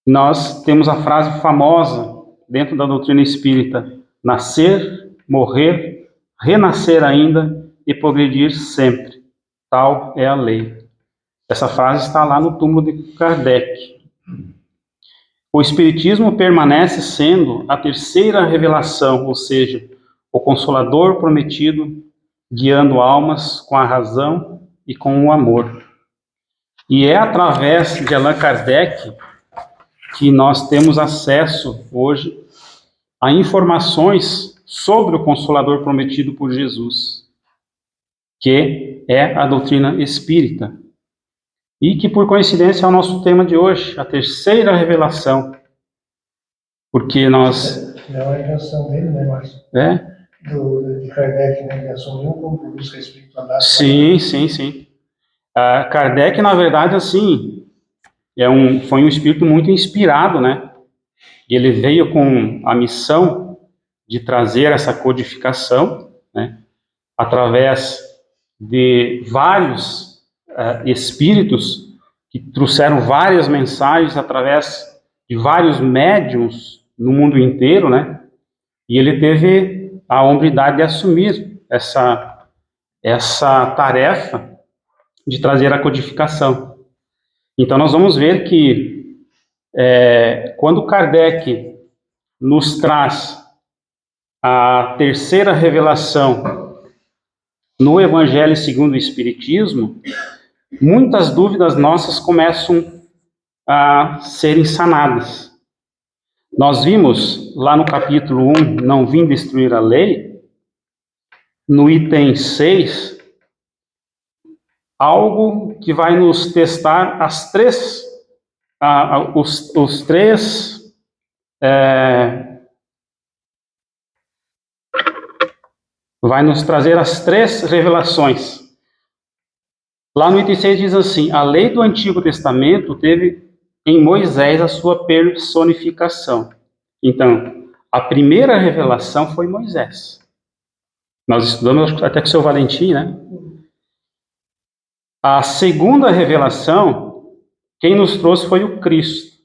Nós temos a frase famosa dentro da doutrina espírita: nascer, morrer, renascer ainda e progredir sempre. Tal é a lei. Essa frase está lá no túmulo de Kardec. O Espiritismo permanece sendo a terceira revelação, ou seja, o Consolador prometido, guiando almas com a razão e com o amor. E é através de Allan Kardec que nós temos acesso hoje a informações sobre o Consolador prometido por Jesus, que é a doutrina espírita. E que, por coincidência, é o nosso tema de hoje, a terceira revelação. Porque nós... É uma invenção dele, né, Márcio? De Kardec, né? Ele assumiu um compromisso com a espiritualidade. Sim. Kardec, na verdade, assim, foi um espírito muito inspirado, né? Ele veio com a missão de trazer essa codificação, né? Através de vários espíritos que trouxeram várias mensagens através de vários médiuns no mundo inteiro, né? E ele teve a hombridade de assumir essa tarefa de trazer a codificação. Então nós vamos ver que quando Kardec nos traz a terceira revelação no Evangelho segundo o Espiritismo, muitas dúvidas nossas começam a serem sanadas. Nós vimos lá no capítulo 1, Não Vim Destruir a Lei, no item 6, algo que vai nos testar vai nos trazer as três revelações. Lá no item 6 diz assim: a lei do Antigo Testamento teve em Moisés a sua personificação. Então, a primeira revelação foi Moisés. Nós estudamos até com o seu Valentim, né? A segunda revelação, quem nos trouxe foi o Cristo.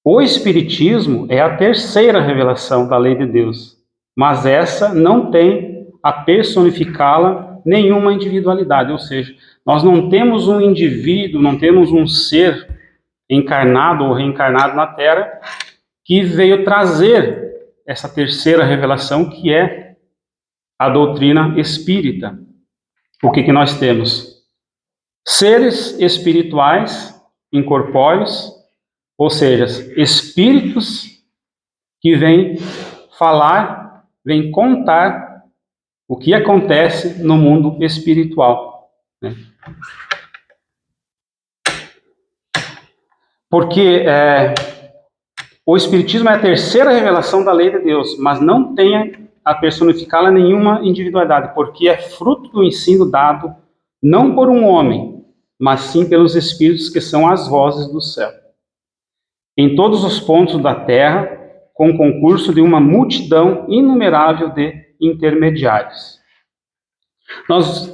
O Espiritismo é a terceira revelação da lei de Deus, mas essa não tem a personificá-la nenhuma individualidade, ou seja, nós não temos um indivíduo, não temos um ser encarnado ou reencarnado na Terra que veio trazer essa terceira revelação, que é a doutrina espírita. O que nós temos? Seres espirituais incorpóreos, ou seja, espíritos que vêm falar, vêm contar o que acontece no mundo espiritual, né? Porque o Espiritismo é a terceira revelação da lei de Deus, mas não tem a personificá-la nenhuma individualidade, porque é fruto do ensino dado não por um homem, mas sim pelos Espíritos que são as vozes do céu. Em todos os pontos da Terra, com o concurso de uma multidão inumerável de intermediários. Nós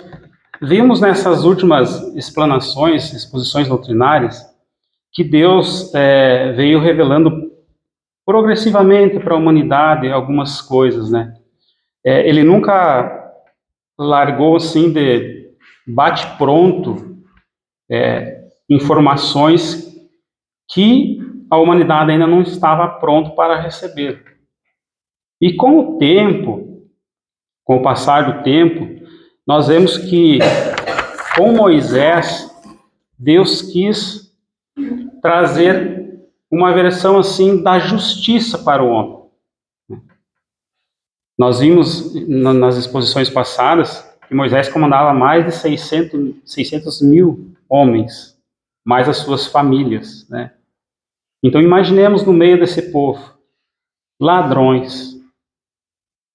vimos nessas últimas exposições doutrinárias, que Deus veio revelando progressivamente para a humanidade algumas coisas, né? Ele nunca largou assim de bate-pronto informações que a humanidade ainda não estava pronto para receber. E com o tempo, com o passar do tempo, nós vemos que com Moisés, Deus quis trazer uma versão assim da justiça para o homem. Nós vimos nas exposições passadas que Moisés comandava mais de 600 mil homens, mais as suas famílias, né? Então imaginemos no meio desse povo ladrões,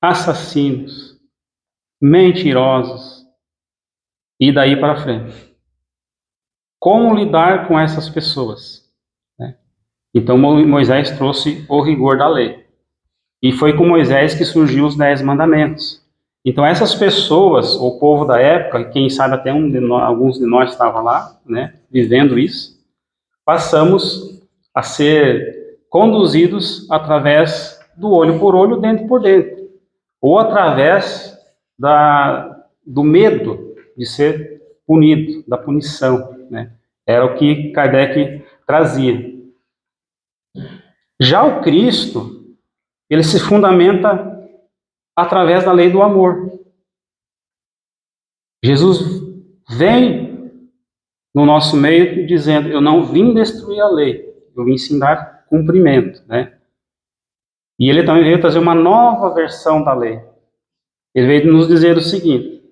assassinos, mentirosos e daí para frente. Como lidar com essas pessoas? Então Moisés trouxe o rigor da lei. E foi com Moisés que surgiu os 10 mandamentos. Então essas pessoas, o povo da época, quem sabe até alguns de nós estavam lá, né, vivendo isso, passamos a ser conduzidos através do olho por olho, dente por dente, ou através do medo de ser punido, da punição, né? Era o que Kardec trazia. Já o Cristo, ele se fundamenta através da lei do amor. Jesus vem no nosso meio dizendo: eu não vim destruir a lei, eu vim sim dar cumprimento, né? E ele também veio trazer uma nova versão da lei. Ele veio nos dizer o seguinte: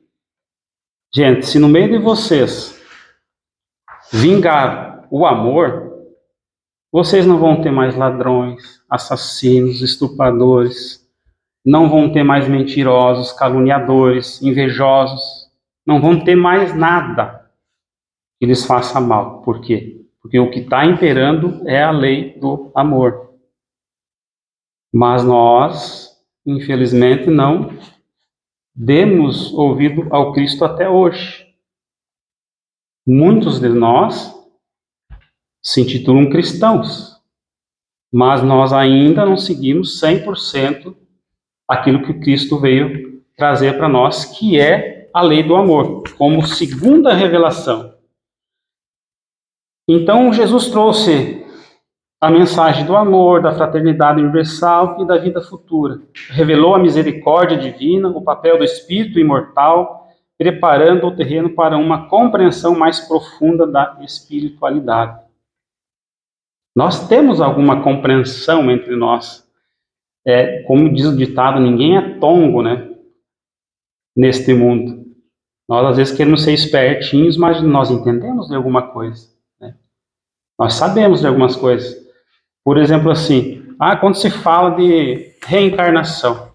gente, se no meio de vocês vingar o amor, vocês não vão ter mais ladrões, assassinos, estupradores, não vão ter mais mentirosos, caluniadores, invejosos, não vão ter mais nada que lhes faça mal. Por quê? Porque o que está imperando é a lei do amor. Mas nós, infelizmente, não demos ouvido ao Cristo até hoje. Muitos de nós se intitulam cristãos, mas nós ainda não seguimos 100% aquilo que Cristo veio trazer para nós, que é a lei do amor, como segunda revelação. Então, Jesus trouxe a mensagem do amor, da fraternidade universal e da vida futura. Revelou a misericórdia divina, o papel do espírito imortal, preparando o terreno para uma compreensão mais profunda da espiritualidade. Nós temos alguma compreensão entre nós. Como diz o ditado, ninguém é tongo, né? Neste mundo. Nós, às vezes, queremos ser espertinhos, mas nós entendemos de alguma coisa, né? Nós sabemos de algumas coisas. Por exemplo, assim, quando se fala de reencarnação,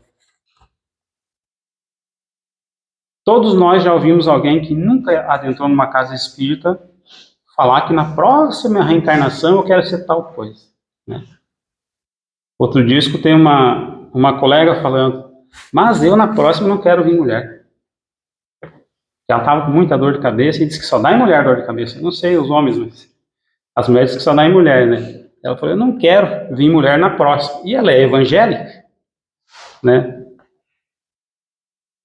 todos nós já ouvimos alguém que nunca adentrou numa casa espírita falar que na próxima reencarnação eu quero ser tal coisa, né? Outro dia eu escutei uma colega falando: mas eu na próxima não quero vir mulher. Ela estava com muita dor de cabeça e disse que só dá em mulher dor de cabeça. Eu não sei os homens, mas as mulheres dizem que só dá em mulher, né? Ela falou: eu não quero vir mulher na próxima. E ela é evangélica, né?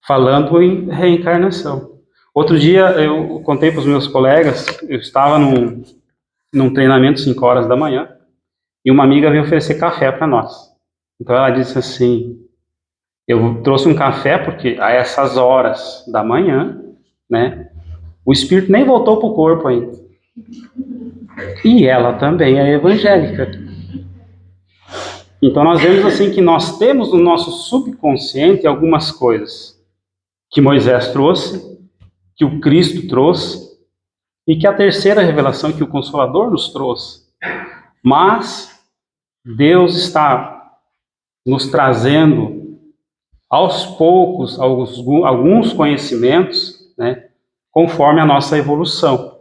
Falando em reencarnação. Outro dia eu contei para os meus colegas, eu estava num treinamento 5 horas da manhã e uma amiga veio oferecer café para nós. Então ela disse assim: eu trouxe um café porque a essas horas da manhã, né, o espírito nem voltou para o corpo ainda. E ela também é evangélica. Então nós vemos assim que nós temos no nosso subconsciente algumas coisas que Moisés trouxe, que o Cristo trouxe, e que a terceira revelação que o Consolador nos trouxe. Mas Deus está nos trazendo aos poucos alguns conhecimentos, né, conforme a nossa evolução.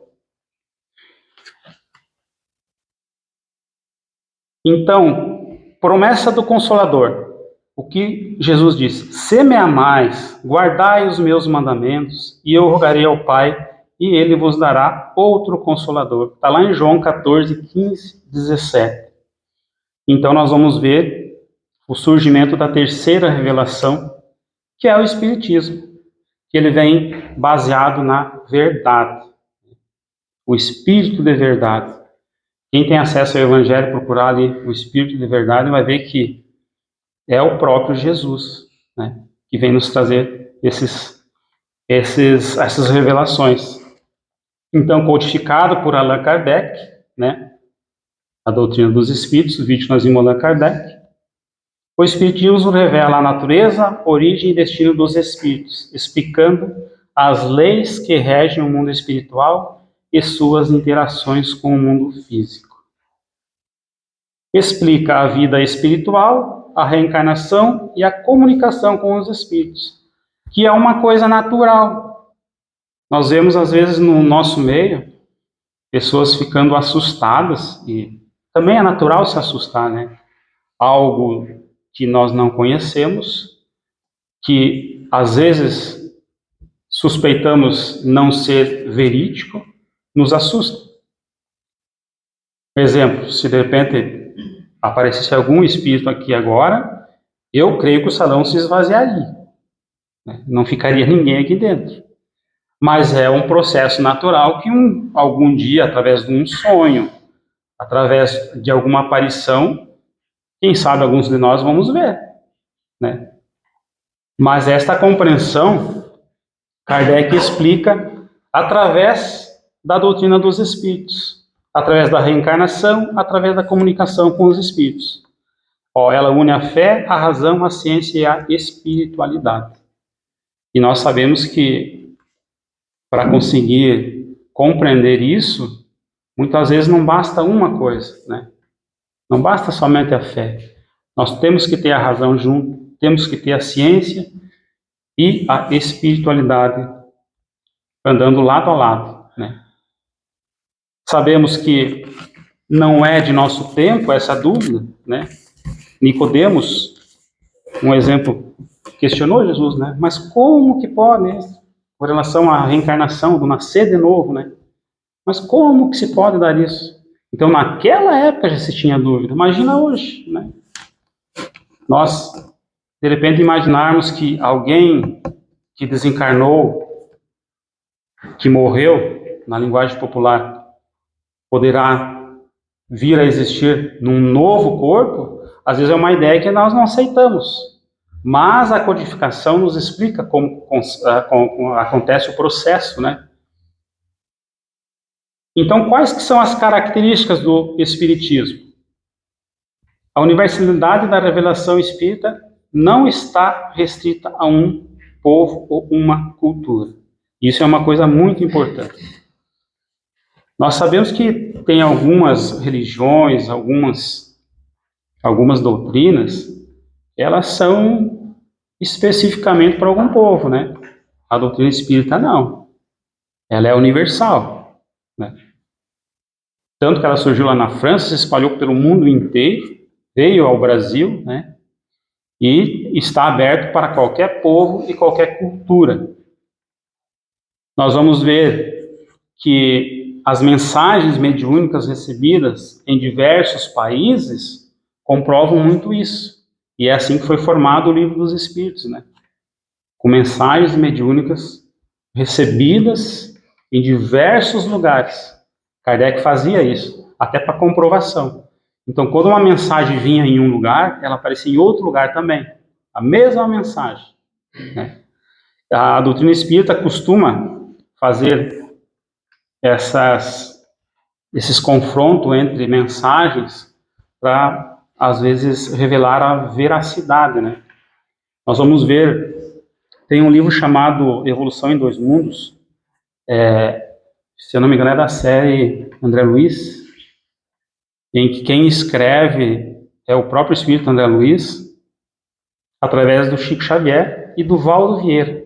Então, promessa do Consolador. O que Jesus disse: se me amais, guardai os meus mandamentos, e eu rogarei ao Pai, e ele vos dará outro Consolador. Está lá em João 14, 15, 17. Então nós vamos ver o surgimento da terceira revelação, que é o Espiritismo, que ele vem baseado na verdade, o Espírito de verdade. Quem tem acesso ao Evangelho, procurar ali o Espírito de verdade, vai ver que é o próprio Jesus, né, que vem nos trazer essas revelações. Então, codificado por Allan Kardec, né, a doutrina dos Espíritos, o vídeo que nós vimos Allan Kardec, o Espiritismo revela a natureza, origem e destino dos espíritos, explicando as leis que regem o mundo espiritual e suas interações com o mundo físico. Explica a vida espiritual, a reencarnação e a comunicação com os espíritos, que é uma coisa natural. Nós vemos, às vezes, no nosso meio, pessoas ficando assustadas, e também é natural se assustar, né? Algo que nós não conhecemos, que às vezes suspeitamos não ser verídico, nos assusta. Exemplo, se de repente aparecesse algum espírito aqui agora, eu creio que o salão se esvaziaria, né? Não ficaria ninguém aqui dentro. Mas é um processo natural que algum dia, através de um sonho, através de alguma aparição, quem sabe alguns de nós vamos ver, né? Mas esta compreensão, Kardec explica através da doutrina dos espíritos, através da reencarnação, através da comunicação com os espíritos. Ela une a fé, a razão, a ciência e a espiritualidade. E nós sabemos que para conseguir compreender isso, muitas vezes não basta uma coisa, né? Não basta somente a fé. Nós temos que ter a razão junto, temos que ter a ciência e a espiritualidade andando lado a lado, né? Sabemos que não é de nosso tempo essa dúvida, né? Nicodemos, um exemplo, questionou Jesus, né? Mas como que pode, com relação à reencarnação, do nascer de novo, né? Mas como que se pode dar isso? Então, naquela época já se tinha dúvida. Imagina hoje, né? Nós, de repente, imaginarmos que alguém que desencarnou, que morreu, na linguagem popular, poderá vir a existir num novo corpo, às vezes é uma ideia que nós não aceitamos. Mas a codificação nos explica como acontece o processo, né? Então, quais que são as características do Espiritismo? A universalidade da revelação espírita não está restrita a um povo ou uma cultura. Isso é uma coisa muito importante. Nós sabemos que tem algumas religiões, algumas doutrinas, elas são especificamente para algum povo, né? A doutrina espírita não. Ela é universal, né? Tanto que ela surgiu lá na França, se espalhou pelo mundo inteiro, veio ao Brasil, né? E está aberto para qualquer povo e qualquer cultura. Nós vamos ver que as mensagens mediúnicas recebidas em diversos países comprovam muito isso. E é assim que foi formado o Livro dos Espíritos, né? Com mensagens mediúnicas recebidas em diversos lugares. Kardec fazia isso, até para comprovação. Então, quando uma mensagem vinha em um lugar, ela aparecia em outro lugar também. A mesma mensagem, né? A doutrina espírita costuma fazer esses confrontos entre mensagens para, às vezes, revelar a veracidade, né? Nós vamos ver, tem um livro chamado Evolução em Dois Mundos, se eu não me engano é da série André Luiz, em que quem escreve é o próprio espírito André Luiz, através do Chico Xavier e do Valdo Vieira.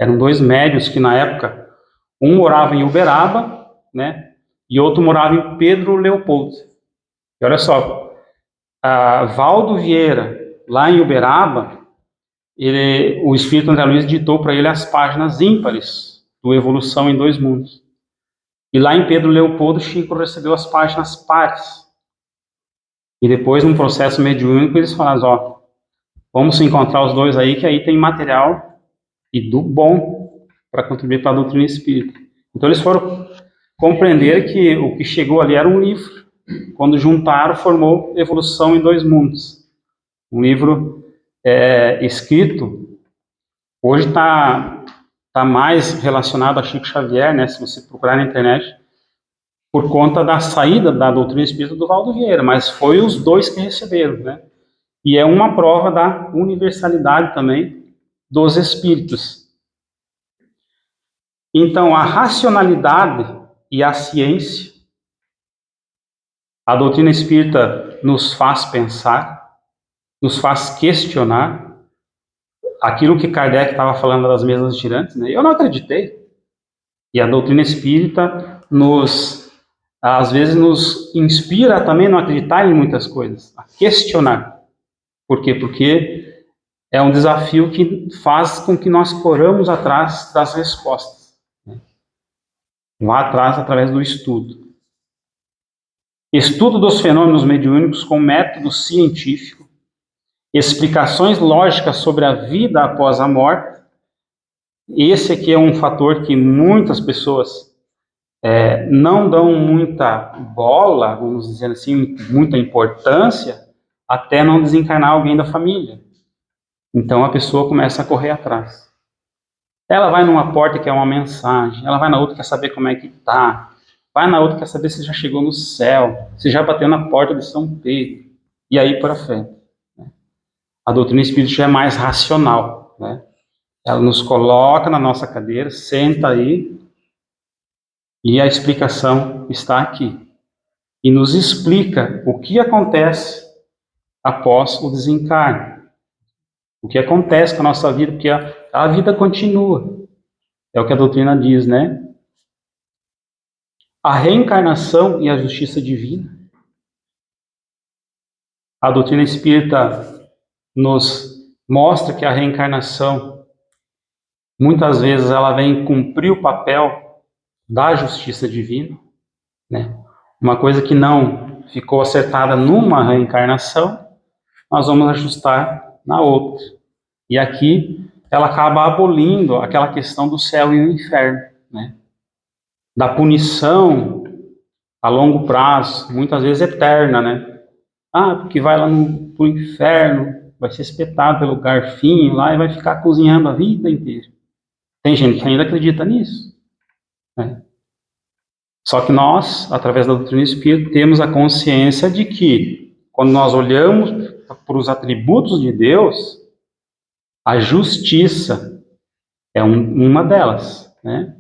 Eram dois médios que, na época, um morava em Uberaba, né, e outro morava em Pedro Leopoldo. E olha só, Valdo Vieira, lá em Uberaba, o espírito André Luiz ditou para ele as páginas ímpares do Evolução em Dois Mundos. E lá em Pedro Leopoldo, Chico recebeu as páginas pares. E depois, num processo mediúnico, eles falaram, vamos encontrar os dois aí, que aí tem material e do bom para contribuir para a doutrina espírita. Então, eles foram compreender que o que chegou ali era um livro. Quando juntaram, formou Evolução em Dois Mundos. Um livro escrito, hoje está mais relacionado a Chico Xavier, né, se você procurar na internet, por conta da saída da doutrina espírita do Valdo Vieira, mas foi os dois que receberam, né? E é uma prova da universalidade também dos espíritos. Então, a racionalidade e a ciência, a doutrina espírita nos faz pensar, nos faz questionar aquilo que Kardec estava falando das mesas girantes, né? Eu não acreditei. E a doutrina espírita às vezes nos inspira também a não acreditar em muitas coisas, a questionar. Por quê? Porque é um desafio que faz com que nós corramos atrás das respostas, né? Vá atrás através do estudo. estudo dos fenômenos mediúnicos com método científico, explicações lógicas sobre a vida após a morte. Esse aqui é um fator que muitas pessoas não dão muita bola, vamos dizer assim, muita importância, até não desencarnar alguém da família. Então a pessoa começa a correr atrás. Ela vai numa porta que é uma mensagem, ela vai na outra que quer saber como é que tá, vai na outra que quer saber se já chegou no céu, se já bateu na porta de São Pedro, e aí para frente. A doutrina espírita já é mais racional, né? Ela nos coloca na nossa cadeira, senta aí, e a explicação está aqui. E nos explica o que acontece após o desencarne. O que acontece com a nossa vida, porque a vida continua. É o que a doutrina diz, né? A reencarnação e a justiça divina. A doutrina espírita nos mostra que a reencarnação, muitas vezes, ela vem cumprir o papel da justiça divina, né? Uma coisa que não ficou acertada numa reencarnação, nós vamos ajustar na outra. E aqui ela acaba abolindo aquela questão do céu e o inferno, né? Da punição a longo prazo, muitas vezes eterna, né? Porque vai lá pro inferno, vai ser espetado pelo garfinho lá e vai ficar cozinhando a vida inteira. Tem gente que ainda acredita nisso, né? Só que nós, através da doutrina espírita, temos a consciência de que, quando nós olhamos para os atributos de Deus, a justiça é uma delas, né?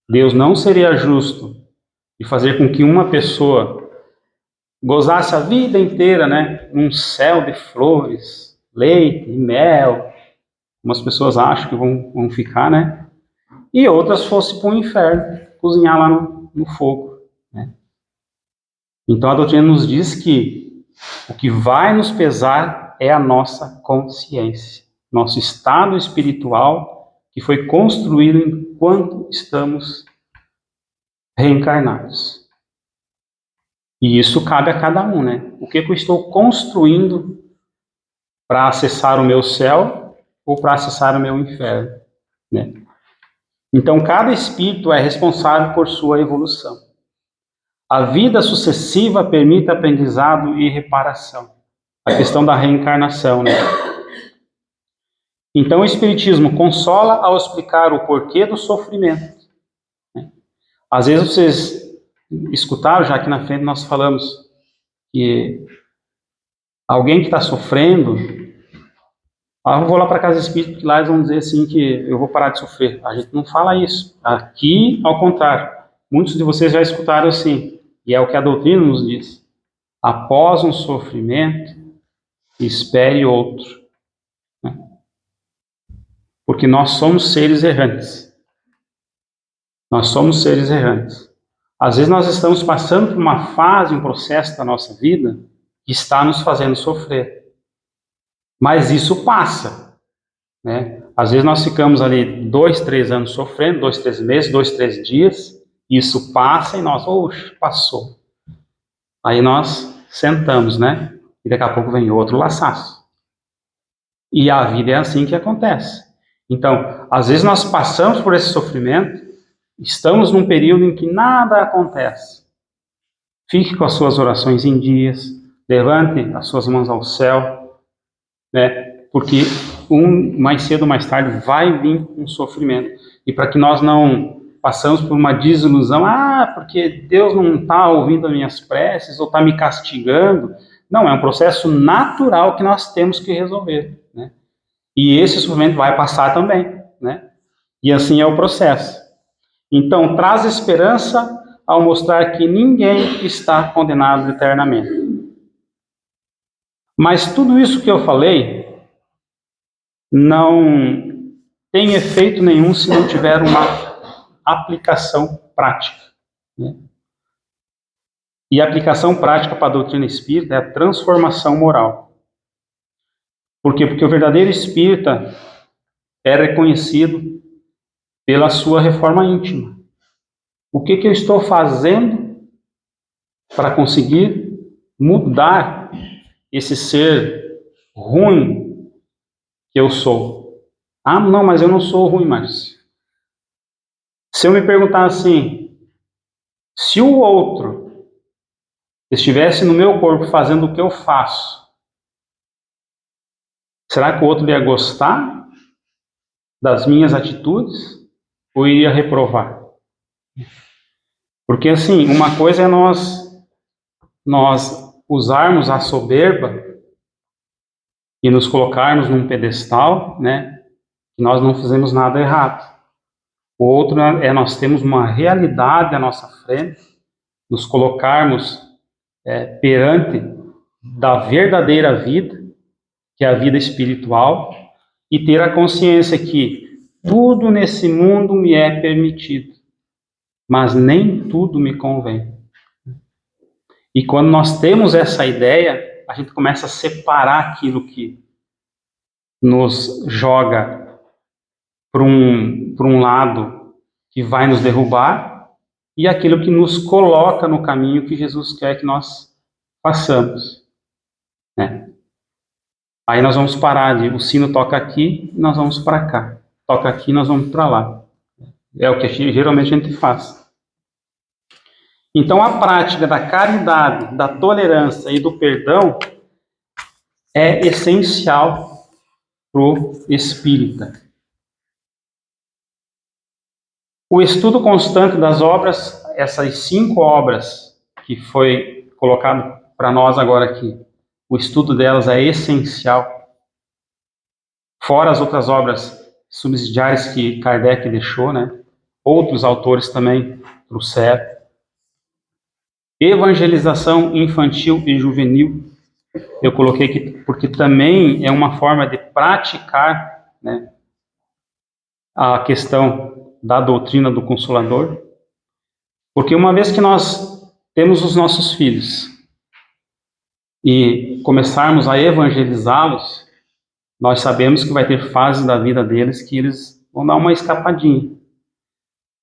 Deus não seria justo de fazer com que uma pessoa gozasse a vida inteira, né, num céu de flores, leite e mel, como as pessoas acham que vão ficar, né? E outras fossem para o inferno, cozinhar lá no fogo, né? Então a doutrina nos diz que o que vai nos pesar é a nossa consciência, nosso estado espiritual que foi construído enquanto estamos reencarnados. E isso cabe a cada um, né? O que eu estou construindo para acessar o meu céu ou para acessar o meu inferno, né? Então cada espírito é responsável por sua evolução. A vida sucessiva permite aprendizado e reparação. A questão da reencarnação, né? Então o Espiritismo consola ao explicar o porquê do sofrimento, né? Às vezes vocês escutaram, já aqui na frente nós falamos que alguém que está sofrendo, eu vou lá para a casa espírita, que lá eles vão dizer assim que eu vou parar de sofrer. A gente não fala isso. Aqui, ao contrário, muitos de vocês já escutaram assim, e é o que a doutrina nos diz. Após um sofrimento, espere outro, né? Porque nós somos seres errantes. Nós somos seres errantes. Às vezes nós estamos passando por uma fase, um processo da nossa vida que está nos fazendo sofrer. Mas isso passa, né? Às vezes nós ficamos ali 2, 3 anos sofrendo, 2, 3 meses, 2, 3 dias, isso passa e nós, passou. Aí nós sentamos, né? E daqui a pouco vem outro laçaço. E a vida é assim que acontece. Então, às vezes nós passamos por esse sofrimento, estamos num período em que nada acontece. Fique com as suas orações em dias, levante as suas mãos ao céu, né? Porque mais cedo ou mais tarde vai vir um sofrimento. E para que nós não passamos por uma desilusão, porque Deus não está ouvindo as minhas preces ou está me castigando. Não, é um processo natural que nós temos que resolver, né? E esse sofrimento vai passar também, né? E assim é o processo. Então, traz esperança ao mostrar que ninguém está condenado eternamente. Mas tudo isso que eu falei não tem efeito nenhum se não tiver uma aplicação prática, né? E a aplicação prática para a doutrina espírita é a transformação moral. Por quê? Porque o verdadeiro espírita é reconhecido pela sua reforma íntima. O que eu estou fazendo para conseguir mudar esse ser ruim que eu sou. Ah, não, mas eu não sou ruim, Márcio. Se eu me perguntar assim, se o outro estivesse no meu corpo fazendo o que eu faço, será que o outro ia gostar das minhas atitudes ou ia reprovar? Porque assim, uma coisa é nós usarmos a soberba e nos colocarmos num pedestal, né? Que nós não fizemos nada errado. O outro é nós temos uma realidade à nossa frente, nos colocarmos perante da verdadeira vida, que é a vida espiritual, e ter a consciência que tudo nesse mundo me é permitido, mas nem tudo me convém. E quando nós temos essa ideia, a gente começa a separar aquilo que nos joga para um lado que vai nos derrubar e aquilo que nos coloca no caminho que Jesus quer que nós façamos, né? Aí nós vamos parar de, o sino toca aqui, nós vamos para cá. Toca aqui, nós vamos para lá. É o que geralmente a gente faz. Então a prática da caridade, da tolerância e do perdão é essencial para o espírita. O estudo constante das obras, essas 5 obras que foi colocado para nós agora aqui, o estudo delas é essencial. Fora as outras obras subsidiárias que Kardec deixou, né? Outros autores também trouxeram. Evangelização infantil e juvenil, eu coloquei aqui porque também é uma forma de praticar, né, a questão da doutrina do Consolador. Porque uma vez que nós temos os nossos filhos e começarmos a evangelizá-los, nós sabemos que vai ter fases da vida deles que eles vão dar uma escapadinha.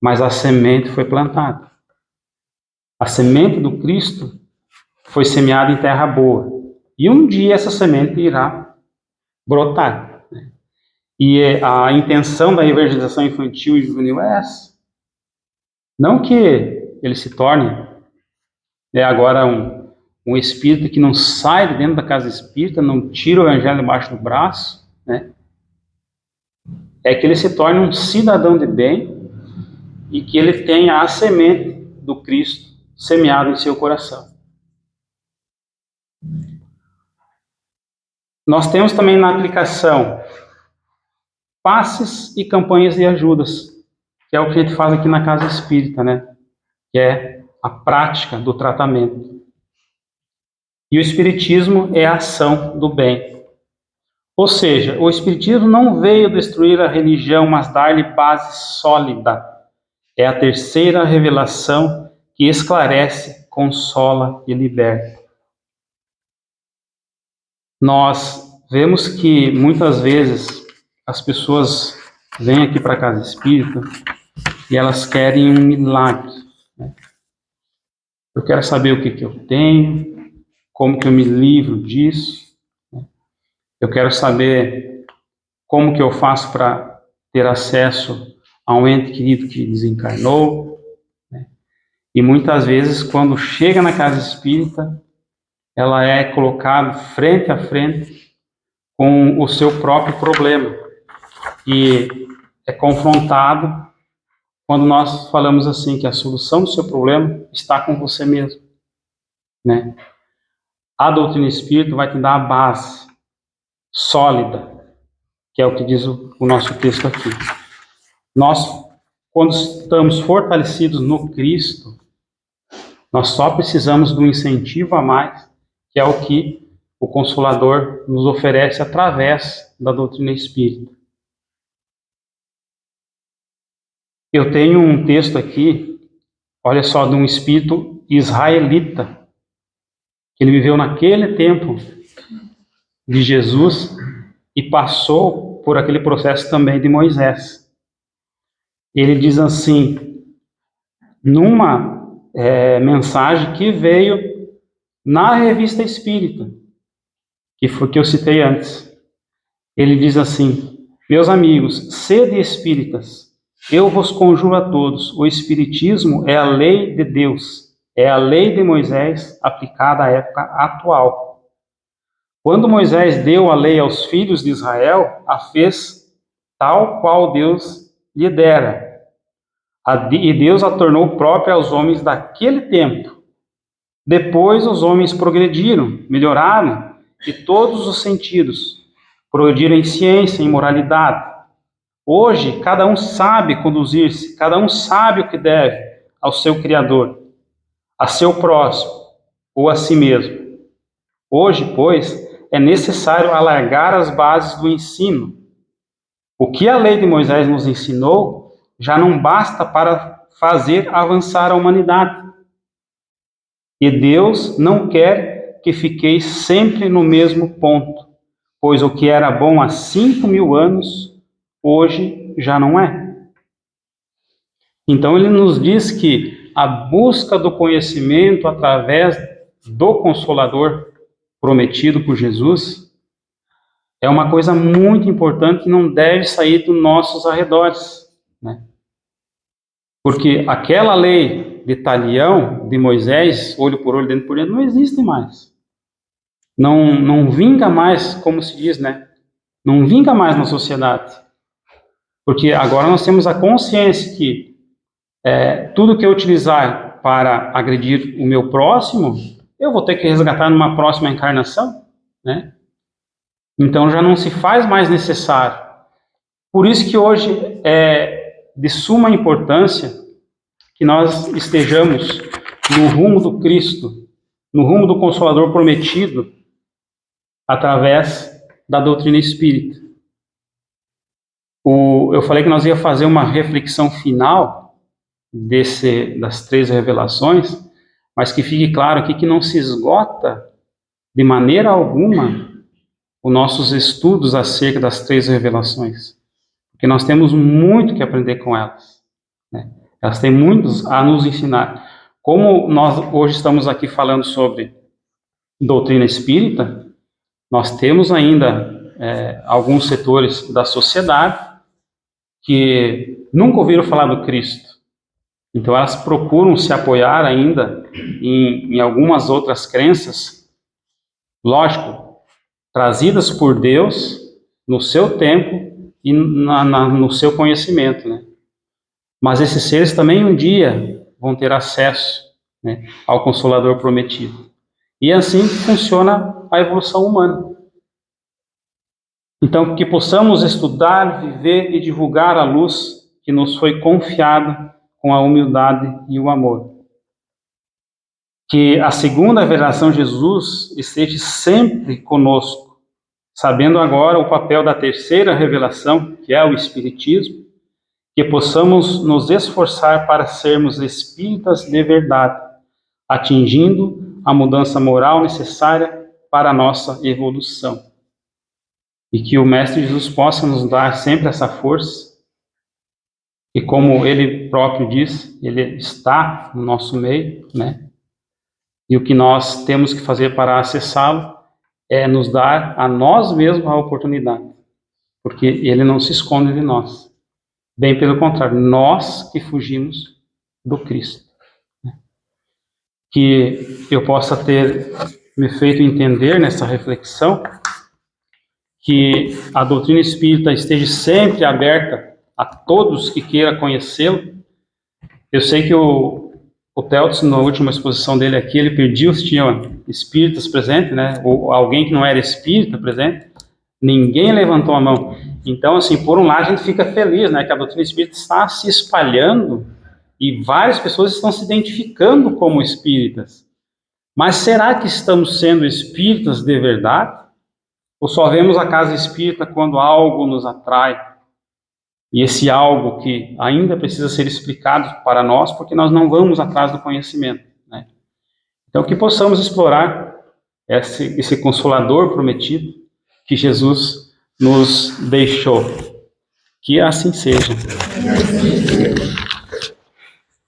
Mas a semente foi plantada. A semente do Cristo foi semeada em terra boa. E um dia essa semente irá brotar. E a intenção da evangelização infantil e juvenil é essa. Não que ele se torne agora um espírito que não sai de dentro da casa espírita, não tira o evangelho debaixo do braço, né? É que ele se torne um cidadão de bem e que ele tenha a semente do Cristo semeada em seu coração. Nós temos também na aplicação passes e campanhas de ajudas, que é o que a gente faz aqui na Casa Espírita, né? Que é a prática do tratamento. E o Espiritismo é a ação do bem. Ou seja, o Espiritismo não veio destruir a religião, mas dar-lhe base sólida. É a terceira revelação que esclarece, consola e liberta. Nós vemos que muitas vezes as pessoas vêm aqui para a Casa Espírita e elas querem um milagre, né? Eu quero saber o que eu tenho, como que eu me livro disso, né? Eu quero saber como que eu faço para ter acesso a um ente querido que desencarnou, né? E muitas vezes, quando chega na Casa Espírita, ela é colocada frente a frente com o seu próprio problema e é confrontado quando nós falamos assim que a solução do seu problema está com você mesmo, né? A doutrina espírita vai te dar a base sólida, que é o que diz o nosso texto aqui. Nós, quando estamos fortalecidos no Cristo, nós só precisamos de um incentivo a mais, que é o que o Consolador nos oferece através da doutrina espírita. Eu tenho um texto aqui, olha só, de um espírito israelita, que ele viveu naquele tempo de Jesus e passou por aquele processo também de Moisés. Ele diz assim, numa mensagem que veio na Revista Espírita, que foi que eu citei antes. Ele diz assim: meus amigos, sede espíritas, eu vos conjuro a todos, o Espiritismo é a lei de Deus, é a lei de Moisés aplicada à época atual. Quando Moisés deu a lei aos filhos de Israel, a fez tal qual Deus lhe dera. E Deus a tornou própria aos homens daquele tempo. Depois os homens progrediram, melhoraram em todos os sentidos. Progrediram em ciência, em moralidade. Hoje, cada um sabe conduzir-se, cada um sabe o que deve ao seu Criador, a seu próximo ou a si mesmo. Hoje, pois, é necessário alargar as bases do ensino. O que a lei de Moisés nos ensinou já não basta para fazer avançar a humanidade. E Deus não quer que fiqueis sempre no mesmo ponto, pois o que era bom há 5.000 anos, hoje já não é. Então ele nos diz que a busca do conhecimento através do Consolador prometido por Jesus é uma coisa muito importante que não deve sair dos nossos arredores, né? Porque aquela lei de talião de Moisés, olho por olho, dente por dente, não existe mais. Não vinga mais, como se diz, né? Não vinga mais na sociedade. Porque agora nós temos a consciência que tudo que eu utilizar para agredir o meu próximo, eu vou ter que resgatar numa próxima encarnação, né? Então já não se faz mais necessário. Por isso que hoje é de suma importância que nós estejamos no rumo do Cristo, no rumo do Consolador prometido, através da doutrina espírita. Eu falei que nós ia fazer uma reflexão final das 3 revelações, mas que fique claro aqui que não se esgota de maneira alguma os nossos estudos acerca das 3 revelações, porque nós temos muito que aprender com elas, né? Elas têm muitos a nos ensinar. Como nós hoje estamos aqui falando sobre doutrina espírita, nós temos ainda alguns setores da sociedade que nunca ouviram falar do Cristo. Então elas procuram se apoiar ainda em algumas outras crenças, lógico, trazidas por Deus no seu tempo e no seu conhecimento, né? Mas esses seres também um dia vão ter acesso, né, ao Consolador prometido. E assim funciona a evolução humana. Então, que possamos estudar, viver e divulgar a luz que nos foi confiada com a humildade e o amor. Que a segunda revelação de Jesus esteja sempre conosco, sabendo agora o papel da terceira revelação, que é o Espiritismo, que possamos nos esforçar para sermos espíritas de verdade, atingindo a mudança moral necessária para a nossa evolução. E que o Mestre Jesus possa nos dar sempre essa força, e como ele próprio diz, ele está no nosso meio, né? E o que nós temos que fazer para acessá-lo é nos dar a nós mesmos a oportunidade, porque ele não se esconde de nós. Bem pelo contrário, nós que fugimos do Cristo. Que eu possa ter me feito entender nessa reflexão que a doutrina espírita esteja sempre aberta a todos que queiram conhecê-lo. Eu sei que o Teltz, na última exposição dele aqui, ele pediu se tinha espíritas presentes, né? Ou alguém que não era espírita presente. Ninguém levantou a mão. Então, assim, por um lado a gente fica feliz, né, que a doutrina espírita está se espalhando e várias pessoas estão se identificando como espíritas. Mas será que estamos sendo espíritas de verdade? Ou só vemos a casa espírita quando algo nos atrai? E esse algo que ainda precisa ser explicado para nós, porque nós não vamos atrás do conhecimento, né? Então, que possamos explorar esse Consolador prometido que Jesus nos deixou. Que assim seja.